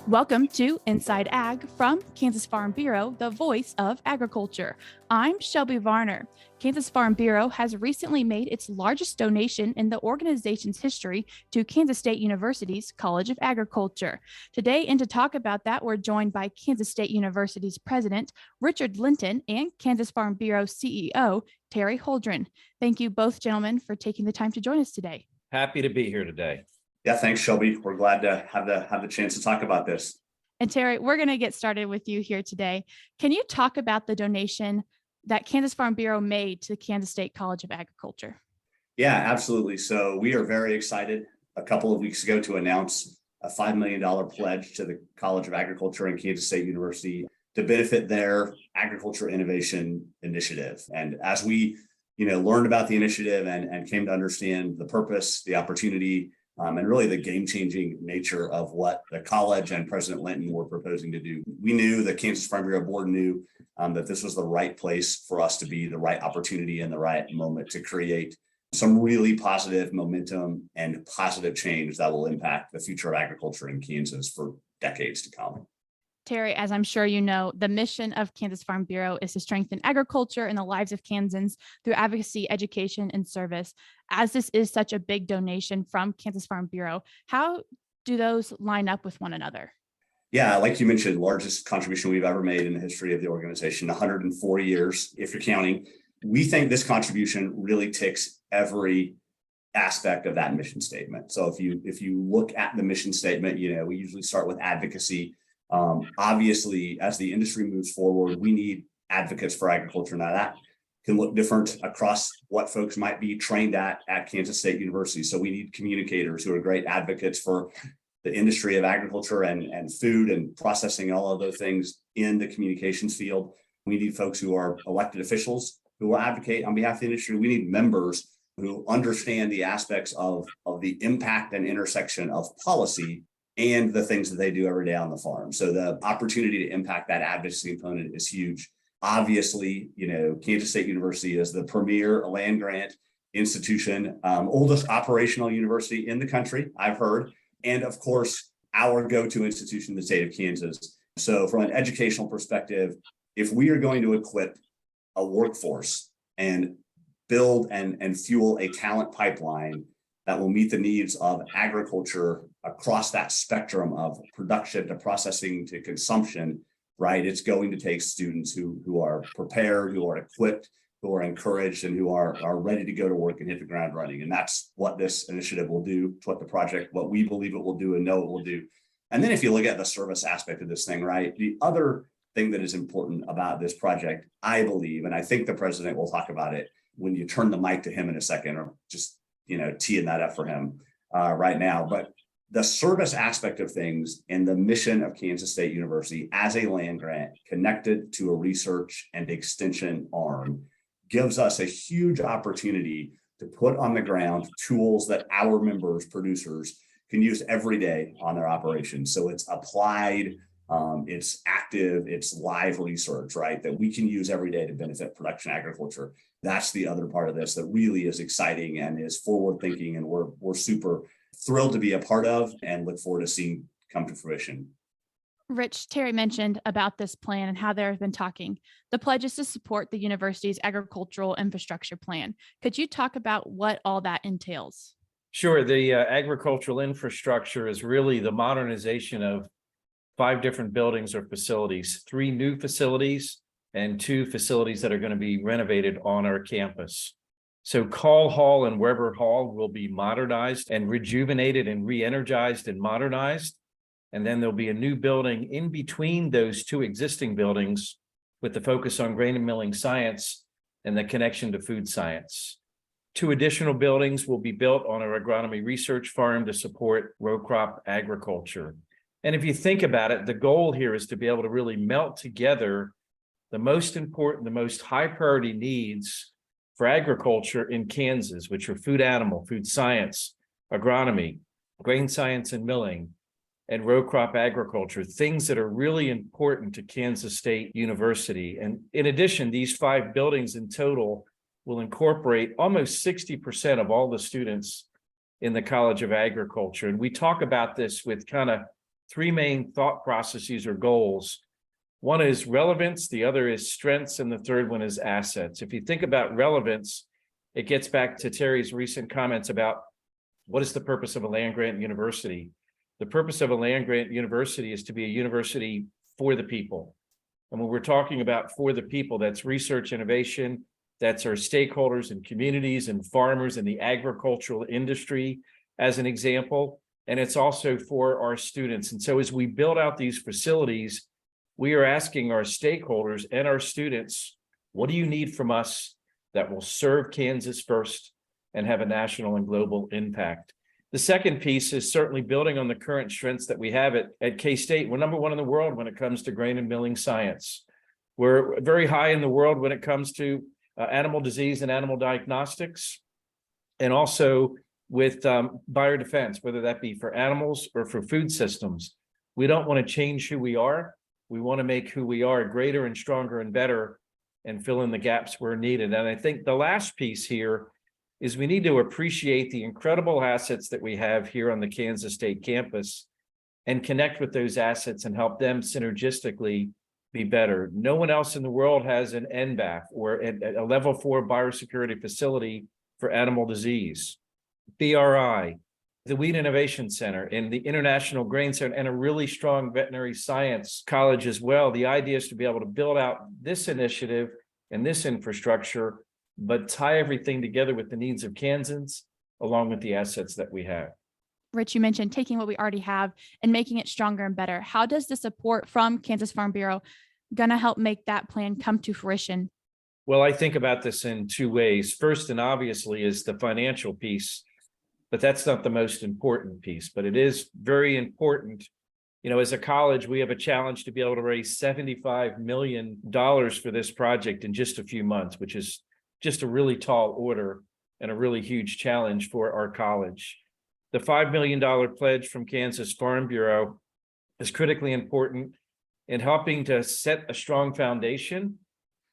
Welcome to Inside Ag from Kansas Farm Bureau, the voice of agriculture. I'm Shelby Varner. Kansas Farm Bureau has recently made its largest donation in the organization's history to Kansas State University's College of Agriculture. Today, and to talk about that, we're joined by Kansas State University's president, Richard Linton, and Kansas Farm Bureau CEO, Terry Holdren. Thank you both, gentlemen, for taking the time to join us today. Happy to be here today. Yeah, thanks, Shelby. We're glad to have the chance to talk about this. And Terry, we're going to get started with you here today. Can you talk about the donation that Kansas Farm Bureau made to the Kansas State College of Agriculture? Yeah, absolutely. So we are very excited a couple of weeks ago to announce a $5 million pledge to the College of Agriculture and Kansas State University to benefit their agriculture innovation initiative. And as we learned about the initiative and came to understand the purpose, the opportunity, and really the game-changing nature of what the college and President Linton were proposing to do. We knew, the Kansas Farm Bureau Board knew that this was the right place for us to be, the right opportunity and the right moment to create some really positive momentum and positive change that will impact the future of agriculture in Kansas for decades to come. Terry, as I'm sure you know, the mission of Kansas Farm Bureau is to strengthen agriculture and the lives of Kansans through advocacy, education, and service. As this is such a big donation from Kansas Farm Bureau, how do those line up with one another? Yeah, like you mentioned, largest contribution we've ever made in the history of the organization, 104 years, if you're counting. We think this contribution really ticks every aspect of that mission statement. So if you look at the mission statement, we usually start with advocacy. Obviously, as the industry moves forward, we need advocates for agriculture. Now that can look different across what folks might be trained at Kansas State University. So we need communicators who are great advocates for the industry of agriculture and food and processing, all of those things in the communications field. We need folks who are elected officials who will advocate on behalf of the industry. We need members who understand the aspects of the impact and intersection of policy and the things that they do every day on the farm. So the opportunity to impact that advocacy component is huge. Obviously, Kansas State University is the premier land grant institution, oldest operational university in the country, I've heard. And of course, our go-to institution in the state of Kansas. So from an educational perspective, if we are going to equip a workforce and build and fuel a talent pipeline that will meet the needs of agriculture across that spectrum of production to processing to consumption, right? It's going to take students who are prepared, who are equipped, who are encouraged, and who are ready to go to work and hit the ground running. And that's what this initiative will do, what we believe it will do and know it will do. And then if you look at the service aspect of this thing, right? The other thing that is important about this project, I believe, and I think the president will talk about it when you turn the mic to him in a second, or just teeing that up for him right now. But the service aspect of things and the mission of Kansas State University as a land grant connected to a research and extension arm gives us a huge opportunity to put on the ground tools that our members, producers, can use every day on their operations. So it's applied, it's active, it's live research, right? That we can use every day to benefit production agriculture. That's the other part of this that really is exciting and is forward thinking, and we're super thrilled to be a part of and look forward to seeing come to fruition. Rich, Terry mentioned about this plan and how they've been talking. The pledge is to support the university's agricultural infrastructure plan. Could you talk about what all that entails? Sure. The agricultural infrastructure is really the modernization of 5 different buildings or facilities, 3 new facilities and 2 facilities that are going to be renovated on our campus. So Call Hall and Weber Hall will be modernized and rejuvenated and re-energized and modernized. And then there'll be a new building in between those 2 existing buildings with the focus on grain and milling science and the connection to food science. 2 additional buildings will be built on our agronomy research farm to support row crop agriculture. And if you think about it, the goal here is to be able to really melt together the most important, the most high priority needs for agriculture in Kansas, which are food animal, food science, agronomy, grain science and milling, and row crop agriculture, things that are really important to Kansas State University. And in addition, these 5 buildings in total will incorporate almost 60% of all the students in the College of Agriculture. And we talk about this with kind of three main thought processes or goals. One is relevance, the other is strengths, and the third one is assets. If you think about relevance, it gets back to Terry's recent comments about what is the purpose of a land-grant university. The purpose of a land-grant university is to be a university for the people. And when we're talking about for the people, that's research, innovation, that's our stakeholders and communities and farmers in the agricultural industry, as an example. And it's also for our students. And so as we build out these facilities, we are asking our stakeholders and our students, what do you need from us that will serve Kansas first and have a national and global impact? The second piece is certainly building on the current strengths that we have at K-State. We're number one in the world when it comes to grain and milling science. We're very high in the world when it comes to animal disease and animal diagnostics, and also with biodefense, whether that be for animals or for food systems. We don't want to change who we are. We want to make who we are greater and stronger and better and fill in the gaps where needed. And I think the last piece here is we need to appreciate the incredible assets that we have here on the Kansas State campus and connect with those assets and help them synergistically be better. No one else in the world has an NBAF or a level 4 biosecurity facility for animal disease. BRI, the Wheat Innovation Center, and the International Grain Center, and a really strong veterinary science college as well. The idea is to be able to build out this initiative and this infrastructure, but tie everything together with the needs of Kansans, along with the assets that we have. Rich, you mentioned taking what we already have and making it stronger and better. How does the support from Kansas Farm Bureau going to help make that plan come to fruition? Well, I think about this in two ways. First, and obviously, is the financial piece, but that's not the most important piece, but it is very important. You know, as a college, we have a challenge to be able to raise $75 million for this project in just a few months, which is just a really tall order and a really huge challenge for our college. The $5 million pledge from Kansas Farm Bureau is critically important in helping to set a strong foundation,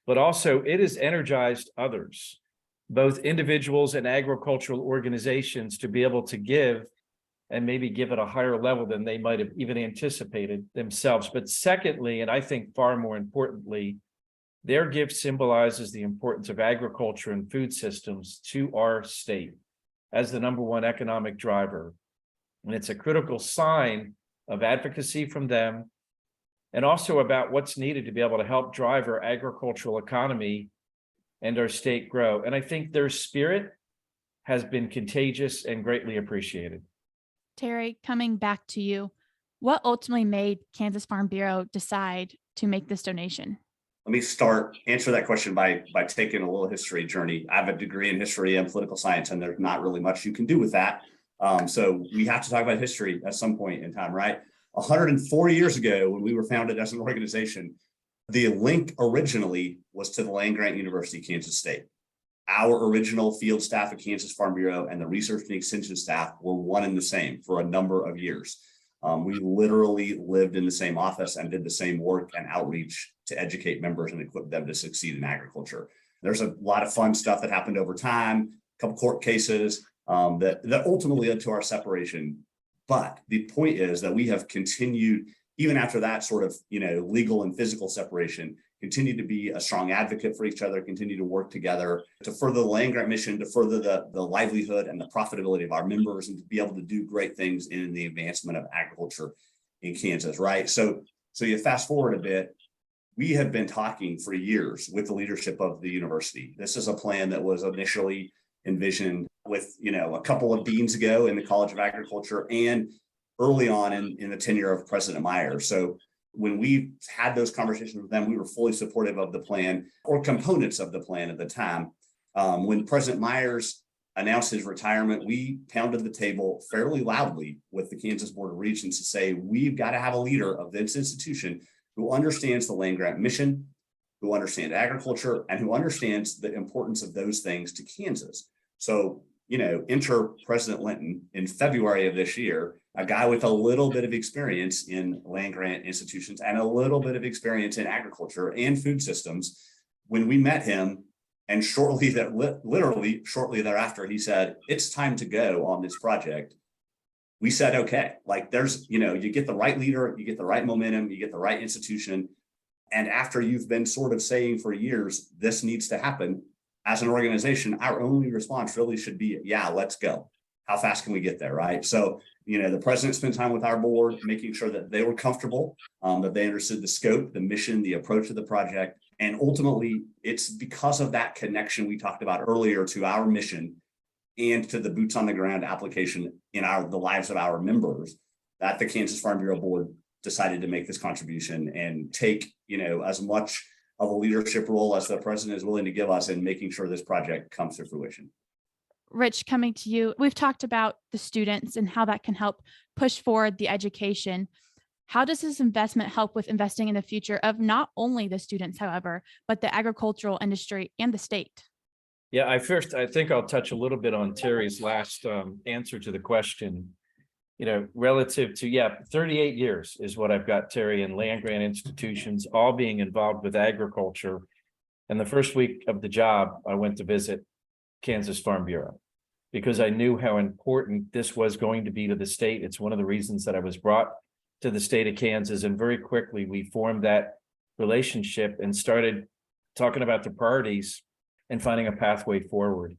but also it has energized others, both individuals and agricultural organizations, to be able to give and maybe give at a higher level than they might have even anticipated themselves. But secondly, and I think far more importantly, their gift symbolizes the importance of agriculture and food systems to our state as the number one economic driver. And it's a critical sign of advocacy from them, and also about what's needed to be able to help drive our agricultural economy and our state grow. And I think their spirit has been contagious and greatly appreciated. Terry, coming back to you, what ultimately made Kansas Farm Bureau decide to make this donation? Let me answer that question by taking a little history journey. I have a degree in history and political science, and there's not really much you can do with that. So we have to talk about history at some point in time, right? 140 years ago, when we were founded as an organization, the link originally was to the land-grant University, Kansas State. Our original field staff at Kansas Farm Bureau and the research and extension staff were one and the same for a number of years. We literally lived in the same office and did the same work and outreach to educate members and equip them to succeed in agriculture. There's a lot of fun stuff that happened over time, a couple court cases that ultimately led to our separation. But the point is that we have continued, even after that sort of, legal and physical separation, continue to be a strong advocate for each other, continue to work together to further the land grant mission, to further the livelihood and the profitability of our members, and to be able to do great things in the advancement of agriculture in Kansas, right? So you fast forward a bit, we have been talking for years with the leadership of the university. This is a plan that was initially envisioned with, a couple of deans ago in the College of Agriculture and early on in the tenure of President Myers. So when we had those conversations with them, we were fully supportive of the plan or components of the plan at the time. When President Myers announced his retirement, we pounded the table fairly loudly with the Kansas Board of Regents to say, we've got to have a leader of this institution who understands the land grant mission, who understands agriculture, and who understands the importance of those things to Kansas. So, enter President Linton in February of this year, a guy with a little bit of experience in land grant institutions and a little bit of experience in agriculture and food systems. When we met him, and literally shortly thereafter, he said, it's time to go on this project. we said, okay, like there's, you get the right leader, you get the right momentum, you get the right institution. And after you've been sort of saying for years, this needs to happen, as an organization, our only response really should be, yeah, let's go. How fast can we get there, right? So, the president spent time with our board, making sure that they were comfortable, that they understood the scope, the mission, the approach of the project. And ultimately, it's because of that connection we talked about earlier to our mission and to the boots on the ground application in the lives of our members that the Kansas Farm Bureau Board decided to make this contribution and take, as much of a leadership role as the president is willing to give us in making sure this project comes to fruition. Rich, coming to you, we've talked about the students and how that can help push forward the education. How does this investment help with investing in the future of not only the students, however, but the agricultural industry and the state? Yeah, I think I'll touch a little bit on Terry's last answer to the question. Relative to, 38 years is what I've got, Terry, in land grant institutions, all being involved with agriculture. And the first week of the job, I went to visit Kansas Farm Bureau because I knew how important this was going to be to the state. It's one of the reasons that I was brought to the state of Kansas. And very quickly, we formed that relationship and started talking about the priorities and finding a pathway forward.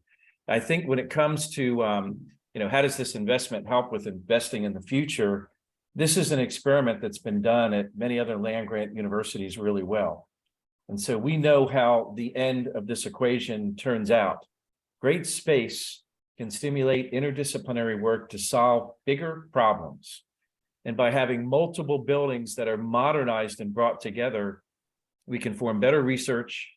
I think when it comes to, how does this investment help with investing in the future? This is an experiment that's been done at many other land grant universities really well. And so we know how the end of this equation turns out. Great space can stimulate interdisciplinary work to solve bigger problems. And by having multiple buildings that are modernized and brought together, we can form better research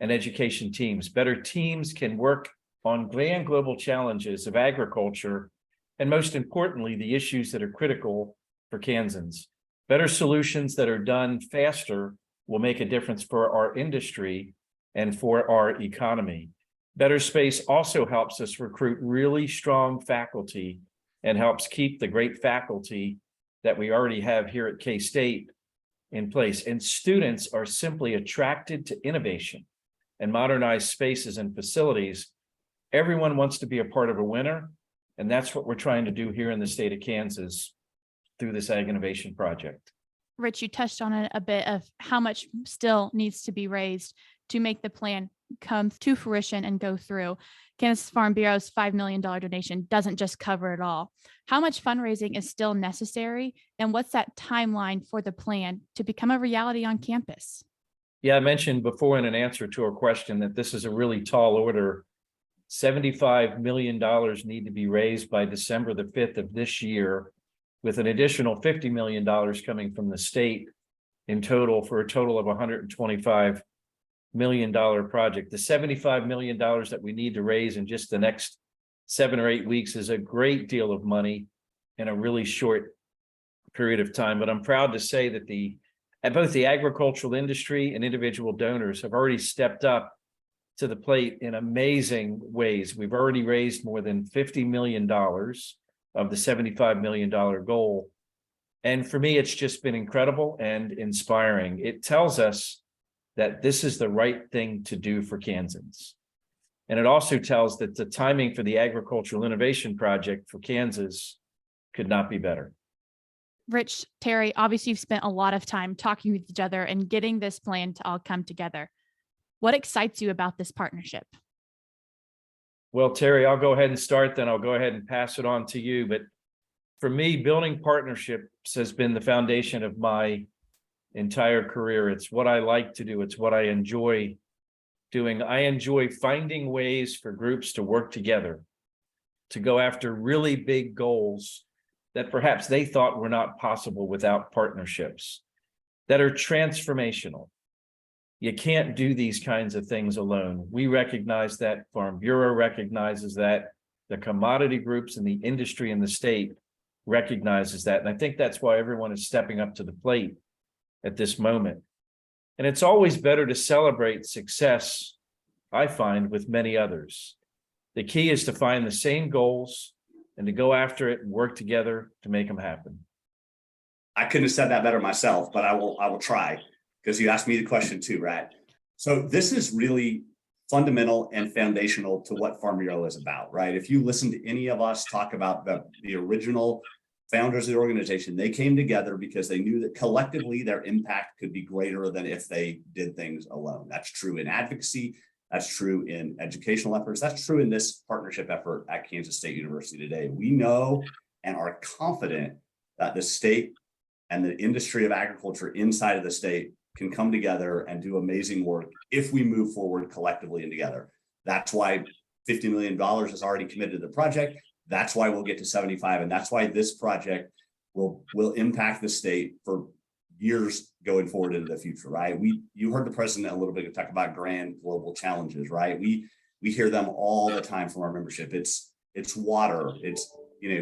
and education teams. Better teams can work on grand global challenges of agriculture, and most importantly, the issues that are critical for Kansans. Better solutions that are done faster will make a difference for our industry and for our economy. Better space also helps us recruit really strong faculty and helps keep the great faculty that we already have here at K-State in place. And students are simply attracted to innovation and modernized spaces and facilities. Everyone wants to be a part of a winner, and that's what we're trying to do here in the state of Kansas through this Ag Innovation Project. Rich, you touched on it a bit of how much still needs to be raised to make the plan come to fruition and go through. Kansas Farm Bureau's $5 million donation doesn't just cover it all. How much fundraising is still necessary, and what's that timeline for the plan to become a reality on campus? Yeah, I mentioned before in an answer to a question that this is a really tall order. $75 million need to be raised by December the 5th of this year, with an additional $50 million coming from the state in total, for a total of $125 million project. The $75 million that we need to raise in just the next 7 or 8 weeks is a great deal of money in a really short period of time. But I'm proud to say that both the agricultural industry and individual donors have already stepped up to the plate in amazing ways. We've already raised more than $50 million of the $75 million goal. And for me, it's just been incredible and inspiring. It tells us that this is the right thing to do for Kansans. And it also tells that the timing for the Agricultural Innovation Project for Kansas could not be better. Rich, Terry, obviously you've spent a lot of time talking with each other and getting this plan to all come together. What excites you about this partnership? Well, Terry, I'll go ahead and start, then I'll go ahead and pass it on to you. But for me, building partnerships has been the foundation of my entire career. It's what I like to do. It's what I enjoy doing. I enjoy finding ways for groups to work together, to go after really big goals that perhaps they thought were not possible without partnerships, that are transformational. You can't do these kinds of things alone. We recognize that, Farm Bureau recognizes that, the commodity groups in the industry and the state recognizes that. And I think that's why everyone is stepping up to the plate at this moment. And it's always better to celebrate success, I find, with many others. The key is to find the same goals and to go after it and work together to make them happen. I couldn't have said that better myself, but I will try, because you asked me the question too, right? So this is really fundamental and foundational to what Farm Bureau is about, right? If you listen to any of us talk about the original founders of the organization, they came together because they knew that collectively their impact could be greater than if they did things alone. That's true in advocacy. That's true in educational efforts. That's true in this partnership effort at Kansas State University today. We know and are confident that the state and the industry of agriculture inside of the state can come together and do amazing work if we move forward collectively and together. That's why $50 million is already committed to the project. That's why we'll get to 75. And that's why this project will impact the state for years going forward into the future, right? You heard the president a little bit talk about grand global challenges, right? We hear them all the time from our membership. It's water, it's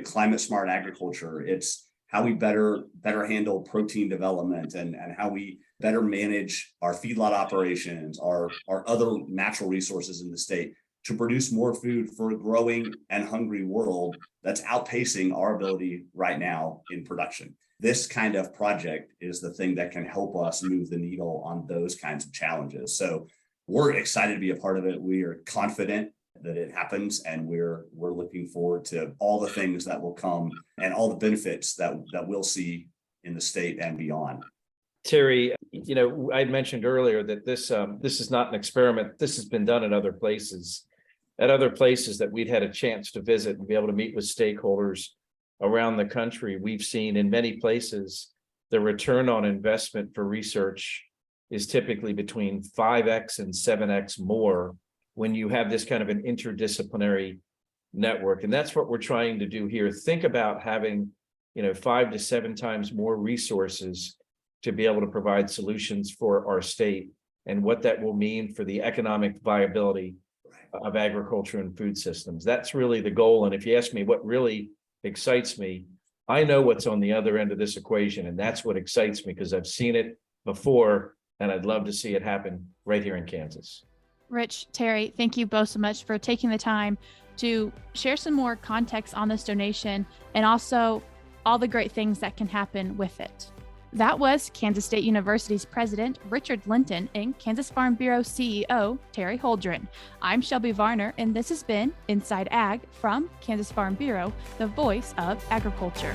climate smart agriculture, it's how we better handle protein development and how we better manage our feedlot operations, our other natural resources in the state to produce more food for a growing and hungry world that's outpacing our ability right now in production. This kind of project is the thing that can help us move the needle on those kinds of challenges. So we're excited to be a part of it. We are confident that it happens, and we're looking forward to all the things that will come and all the benefits that we'll see in the state and beyond. Terry, I mentioned earlier that this is not an experiment. This has been done in other places. At other places that we'd had a chance to visit and be able to meet with stakeholders around the country, we've seen in many places the return on investment for research is typically between 5x and 7x more when you have this kind of an interdisciplinary network. And that's what we're trying to do here. Think about having 5 to 7 times more resources to be able to provide solutions for our state and what that will mean for the economic viability of agriculture and food systems. That's really the goal. And if you ask me what really excites me, I know what's on the other end of this equation, and that's what excites me because I've seen it before, and I'd love to see it happen right here in Kansas. Rich, Terry, thank you both so much for taking the time to share some more context on this donation and also all the great things that can happen with it. That was Kansas State University's president, Richard Linton, and Kansas Farm Bureau CEO, Terry Holdren. I'm Shelby Varner, and this has been Inside Ag from Kansas Farm Bureau, the voice of agriculture.